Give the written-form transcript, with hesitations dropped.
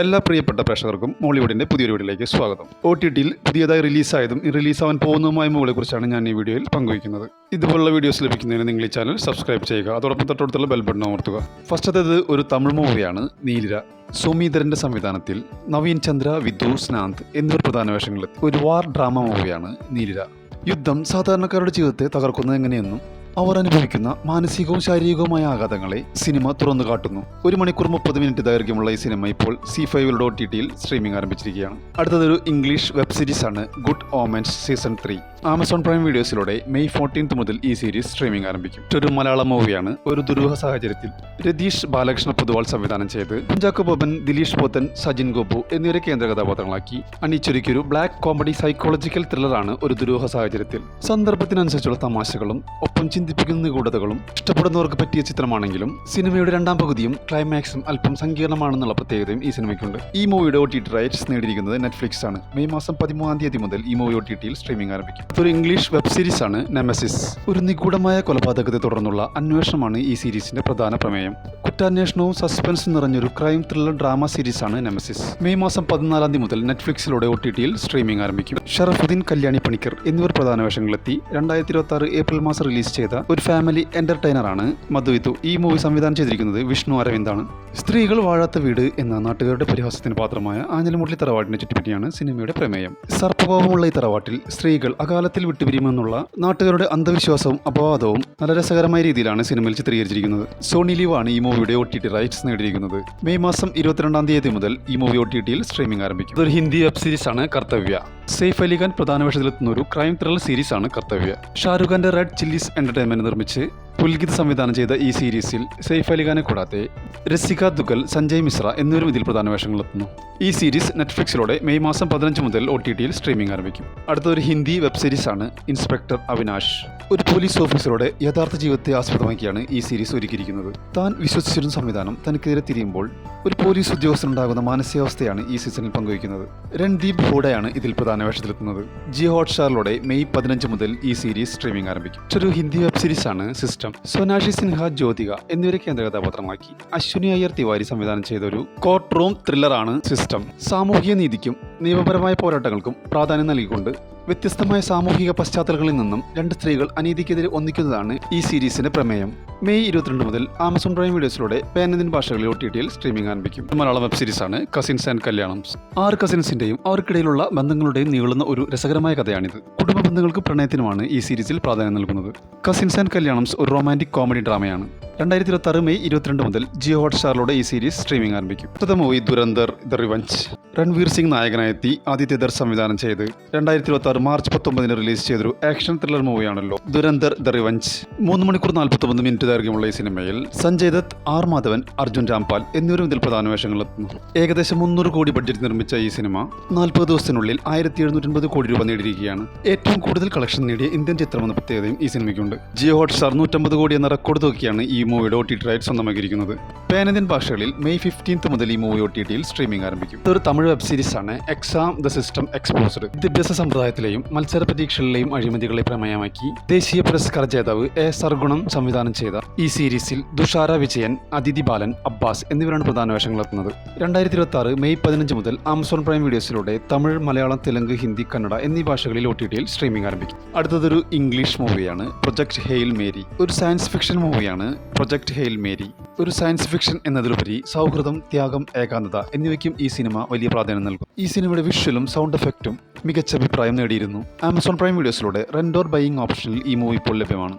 എല്ലാ പ്രിയപ്പെട്ട പ്രേക്ഷകർക്കും മോളിവുഡിൻ്റെ പുതിയൊരു വീഡിയോയിലേക്ക് സ്വാഗതം. OTTയിൽ പുതിയതായി റിലീസായതും റിലീസാവാൻ പോകുന്നതുമായ മൂവികളെക്കുറിച്ചാണ് ഞാൻ ഈ വീഡിയോയിൽ പങ്കുവയ്ക്കുന്നത്. ഇതുപോലുള്ള വീഡിയോസ് ലഭിക്കുന്നതിന് നിങ്ങൾ ഈ ചാനൽ സബ്സ്ക്രൈബ് ചെയ്യുക, അതോടൊപ്പം തൊട്ടടുത്തുള്ള ബെൽ ബട്ടൺ അമർത്തുക. ഫസ്റ്റത്തേത് ഒരു തമിഴ് മൂവിയാണ് നീലിര. സോമീധരൻ്റെ സംവിധാനത്തിൽ നവീൻ ചന്ദ്ര, വിധു, സ്നാന്ത് എന്നിവർ പ്രധാന വേഷങ്ങളിൽ ഒരു വാർ ഡ്രാമ മൂവിയാണ് നീലിര. യുദ്ധം സാധാരണക്കാരുടെ ജീവിതത്തെ തകർക്കുന്നത് എങ്ങനെയെന്നും അവർ അനുഭവിക്കുന്ന മാനസികവും ശാരീരികവുമായ ആഘാതങ്ങളെ സിനിമ തുറന്നു കാട്ടുന്നു. 1 മണിക്കൂർ 30 മിനിറ്റ് ദൈർഘ്യമുള്ള ഈ സിനിമ ഇപ്പോൾ C5 OTTയിൽ സ്ട്രീമിംഗ് ആരംഭിച്ചിരിക്കുകയാണ്. അടുത്തതൊരു ഇംഗ്ലീഷ് വെബ് സീരീസ് ആണ് Good Omens season 3. Amazon Prime വീഡിയോസിലൂടെ മെയ് 14 മുതൽ ഈ സീരീസ് സ്ട്രീമിംഗ് ആരംഭിക്കും. ഒരു മലയാളം മൂവിയാണ്. ഒരു ദുരൂഹ സാഹചര്യത്തിൽ രതീഷ് ബാലകൃഷ്ണ പൊതുവാൾ സംവിധാനം ചെയ്ത് കുഞ്ചാക്കോ ബോബൻ, ദിലീഷ് പോത്തൻ, സജിൻ ഗോപു എന്നിവരെ കേന്ദ്ര കഥാപാത്രങ്ങളാക്കി അണിയിച്ചൊരുക്കിയൊരു ബ്ലാക്ക് കോമഡി സൈക്കോളജിക്കൽ ത്രില്ലറാണ് ഒരു ദുരൂഹ സാഹചര്യത്തിൽ. സന്ദർഭത്തിനനുസരിച്ചുള്ള തമാശകളും ഒപ്പം ചിന്തിപ്പിക്കുന്ന നിഗൂഢതകളും ഇഷ്ടപ്പെടുന്നവർക്ക് പറ്റിയ ചിത്രമാണെങ്കിലും സിനിമയുടെ രണ്ടാം പകുതിയും ക്ലൈമാക്സും അല്പം സങ്കീർണമാണെന്നുള്ള പ്രത്യേകതയും ഈ സിനിമയ്ക്കുണ്ട്. ഈ മൂവിയുടെ OTT റൈറ്റ്സ് നേടിയിരിക്കുന്നത് നെറ്റ്ഫ്ലിക്സ് ആണ്. മെയ് മാസം 13 മുതൽ ഈ മൂവി OTTയിൽ സ്ട്രീമിംഗ് ആരംഭിക്കും. ഒരു ഇംഗ്ലീഷ് വെബ് സീരീസ് ആണ് നെമസിസ്. ഒരു നിഗൂഢമായ കൊലപാതകത്തെ തുടർന്നുള്ള അന്വേഷണമാണ് ഈ സീരീസിന്റെ പ്രധാന പ്രമേയം. കുറ്റാന്വേഷണവും സസ്പെൻസും നിറഞ്ഞൊരു ക്രൈം ത്രില്ലർ ഡ്രാമ സീരീസ് ആണ് നെമസിസ്. മെയ് മാസം 14 മുതൽ നെറ്റ്ഫ്ലിക്സിലൂടെ OTTയിൽ സ്ട്രീമിംഗ് ആരംഭിക്കും. ഷറഫുദ്ദീൻ, കല്യാണി പണിക്കർ എന്നിവർ പ്രധാന വേഷങ്ങളിലെത്തി 2026 ഏപ്രിൽ മാസം റിലീസ് ചെയ്ത ഒരു ഫാമിലി എന്റർടൈനറാണ് മധുവിധു. ഈ മൂവി സംവിധാനം ചെയ്തിരിക്കുന്നത് വിഷ്ണു അരവിന്ദാണ്. സ്ത്രീകൾ വാഴാത്ത വീട് എന്ന നാട്ടുകാരുടെ പരിഹാസത്തിന് പാത്രമായ ആഞ്ഞിലിമുട്ട്ലി തറവാട്ടിനെ ചുറ്റിപ്പറ്റിയാണ് സിനിമയുടെ പ്രമേയം. സർപ്പഭാവമുള്ള ഈ തറവാട്ടിൽ സ്ത്രീകൾ അകാലത്തിൽ വിട്ടുപിരിയുമെന്നുള്ള നാട്ടുകാരുടെ അന്ധവിശ്വാസവും അപവാദവും നല്ല രസകരമായ രീതിയിലാണ് സിനിമയിൽ ചിത്രീകരിച്ചിരിക്കുന്നത്. സോണി ലീവ് ആണ് ഈ മൂവിയുടെ OTT റൈറ്റ്സ് നേടിയിരിക്കുന്നത്. മെയ് മാസം 22 മുതൽ ഈ മൂവി OTTയിൽ സ്ട്രീമിംഗ് ആരംഭിക്കും. ഇതൊരു ഹിന്ദി വെബ് സീരീസ് ആണ് കർത്തവ്യ. സെയ്ഫ് അലി ഖാൻ പ്രധാന വേഷത്തിലെത്തുന്ന ഒരു ക്രൈം ത്രില്ലർ സീരീസ് ആണ് കർത്തവ്യ. ഷാരൂഖ് ഖാന്റെ റെഡ് ചില്ലീസ് എന്റർടൈൻമെന്റ് നിർമ്മിച്ച് പുൽകിത് സംവിധാനം ചെയ്ത ഈ സീരീസിൽ സെയ്ഫ് അലി ഖാനെ കൂടാതെ രസിക ദുഗൽ, സഞ്ജയ് മിശ്ര എന്നിവരും ഇതിൽ പ്രധാന വേഷങ്ങളിലെത്തുന്നു. ഈ സീരീസ് നെറ്റ്ഫ്ലിക്സിലൂടെ മെയ് മാസം 15 മുതൽ OTTയിൽ സ്ട്രീമിംഗ് ആരംഭിക്കും. അടുത്തൊരു ഹിന്ദി വെബ് സീരീസ് ആണ് ഇൻസ്പെക്ടർ അവിനാഷ്. ഒരു പോലീസ് ഓഫീസറുടെ യഥാർത്ഥ ജീവിതത്തെ ആസ്പദമാക്കിയാണ് ഈ സീരീസ് ഒരുക്കിയിരിക്കുന്നത്. താൻ വിശ്വസിച്ചിരുന്ന സംവിധാനം തനിക്കെതിരെ തിരിയുമ്പോൾ ഒരു പോലീസ് ഉദ്യോഗസ്ഥനുണ്ടാകുന്ന മാനസികാവസ്ഥയാണ് ഈ സീസണിൽ പങ്കുവയ്ക്കുന്നത്. രൺദീപ് ഹൂഡയാണ് ഇതിൽ പ്രധാന വേഷത്തിലെത്തുന്നത്. ജിയോ ഹോട്ട്സ്റ്റാറിലൂടെ മെയ് 15 മുതൽ ഈ സീരീസ് സ്ട്രീമിംഗ് ആരംഭിക്കും. ഒരു ഹിന്ദി വെബ് സീരീസ് ആണ് സിസ്റ്റം. സോനാക്ഷി സിൻഹ, ജ്യോതിക എന്നിവരെ കേന്ദ്ര കഥാപാത്രമാക്കി അശ്വിനി അയ്യർ തിവാരി സംവിധാനം ചെയ്ത ഒരു കോർട്ട് റൂം ത്രില്ലറാണ് സിസ്റ്റം. സാമൂഹിക നീതിക്കും നിയമപരമായ പോരാട്ടങ്ങൾക്കും പ്രാധാന്യം നൽകിക്കൊണ്ട് വ്യത്യസ്തമായ സാമൂഹിക പശ്ചാത്തലങ്ങളിൽ നിന്നും 2 സ്ത്രീകൾ അനീതിക്കെതിരെ ഒന്നിക്കുന്നതാണ് ഈ സീരീസിന്റെ പ്രമേയം. മെയ് 22 മുതൽ ആമസോൺ പ്രൈം വീഡിയോസിലൂടെ പാൻ-ഇന്ത്യൻ ഭാഷകളിൽ OTTയിൽ സ്ട്രീമിംഗ് ആരംഭിക്കും. മലയാളം വെബ് സീരീസ് ആണ് കസിൻസ് ആൻഡ് കല്യാണംസ്. 6 കസിൻസിന്റെയും അവർക്കിടയിലുള്ള ബന്ധങ്ങളുടെയും നീളുന്ന ഒരു രസകരമായ കഥയാണിത്. കുടുംബ ബന്ധങ്ങൾക്കും പ്രണയത്തിനുമാണ് ഈ സീരീസിൽ പ്രാധാന്യം നൽകുന്നത്. കസിൻസ് ആൻഡ് കല്യാണംസ് ഒരു റൊമാൻറ്റിക് കോമഡി ഡ്രാമയാണ്. 2026 മെയ് 22 മുതൽ ജിയോ ഹോട്ട്സ്റ്റാറിലൂടെ ഈ സീരീസ് സ്ട്രീമിംഗ് ആരംഭിക്കും. അടുത്ത movie Dhurandhar The Revenge. Ranveer Singh നായകനായെത്തി ആദിത്യദർ സംവിധാനം ചെയ്ത് 2026 മാർച്ച് 19 റിലീസ് ചെയ്തൊരു ആക്ഷൻ ത്രില്ലർ മൂവിയാണല്ലോ ദുരന്തർ ദ റിവഞ്ച്. 3 മണിക്കൂർ 49 മിനിറ്റ് ദൈർഘ്യമുള്ള ഈ സിനിമയിൽ സഞ്ജയ് ദത്ത്, R മാധവൻ, അർജുൻ രാംപാൽ എന്നിവരും ഇതിൽ പ്രധാന വേഷങ്ങളിലെത്തുന്നു. ഏകദേശം 300 കോടി ബഡ്ജറ്റ് നിർമ്മിച്ച ഈ സിനിമ 40 ദിവസത്തിനുള്ളിൽ 1750 കോടി രൂപ നേടിയിരിക്കുകയാണ്. ഏറ്റവും കൂടുതൽ കളക്ഷൻ നേടിയ ഇന്ത്യൻ ചിത്രമെന്ന പ്രത്യേകതയും ഈ സിനിമയ്ക്കുണ്ട്. ജിയോ ഹോട്ട്സ്റ്റാർ 150 കോടി എന്ന റെക്കോർഡ് തൂക്കിയാണ് ഈ മൂവിയുടെ OTT റൈറ്റ്സ് സ്വന്തമാക്കിയിരിക്കുന്നത്. പാൻ-ഇന്ത്യൻ ഭാഷകളിൽ മെയ് 15 മുതൽ ഈ മൂവി OTTയിൽ സ്ട്രീമിംഗ് ആരംഭിക്കും. ഇതൊരു തമിഴ് വെബ് സീരീസ് ആണ് എക്സാം ദ സിസ്റ്റം എക്സ്പോസ്ഡ്. വിദ്യാഭ്യാസ സമ്പ്രദായത്തിലെയും മത്സര പരീക്ഷകളിലെയും അഴിമതികളെ പ്രമേയമാക്കി ദേശീയ പുരസ്കാര ജേതാവ് A. സർഗുണം സംവിധാനം ചെയ്ത ഈ സീരീസിൽ തുഷാര വിജയൻ, അതിഥി ബാലൻ, അബ്ബാസ് എന്നിവരാണ് പ്രധാന വേഷങ്ങളിലെത്തുന്നത്. 2026 മെയ് 15 മുതൽ ആമസോൺ പ്രൈം വീഡിയോസിലൂടെ തമിഴ്, മലയാളം, തെലുങ്ക്, ഹിന്ദി, കന്നഡ എന്നീ ഭാഷകളിൽ OTTയിൽ സ്ട്രീമിംഗ് ആരംഭിക്കും. അടുത്തതൊരു ഇംഗ്ലീഷ് മൂവിയാണ് പ്രൊജക്ട് ഹെയിൽ മേരി. ഒരു സയൻസ് ഫിക്ഷൻ മൂവിയാണ് പ്രൊജക്ട് ഹെയിൽ മേരി. ഒരു സയൻസ് ഫിക്ഷൻ എന്നതിലുപരി സൗഹൃദം, ത്യാഗം, ഏകാന്തത എന്നിവയ്ക്കും ഈ സിനിമ വലിയ പ്രാധാന്യം നൽകും. ഈ സിനിമയുടെ വിഷ്വലും സൗണ്ട് എഫക്റ്റും മികച്ച അഭിപ്രായം നേടിയിരുന്നു. ആമസോൺ പ്രൈം വീഡിയോസിലൂടെ റെന്റ് ഓർ ബൈയിങ് ഓപ്ഷനിൽ ഈ മൂവി ഇപ്പോൾ ലഭ്യമാണ്.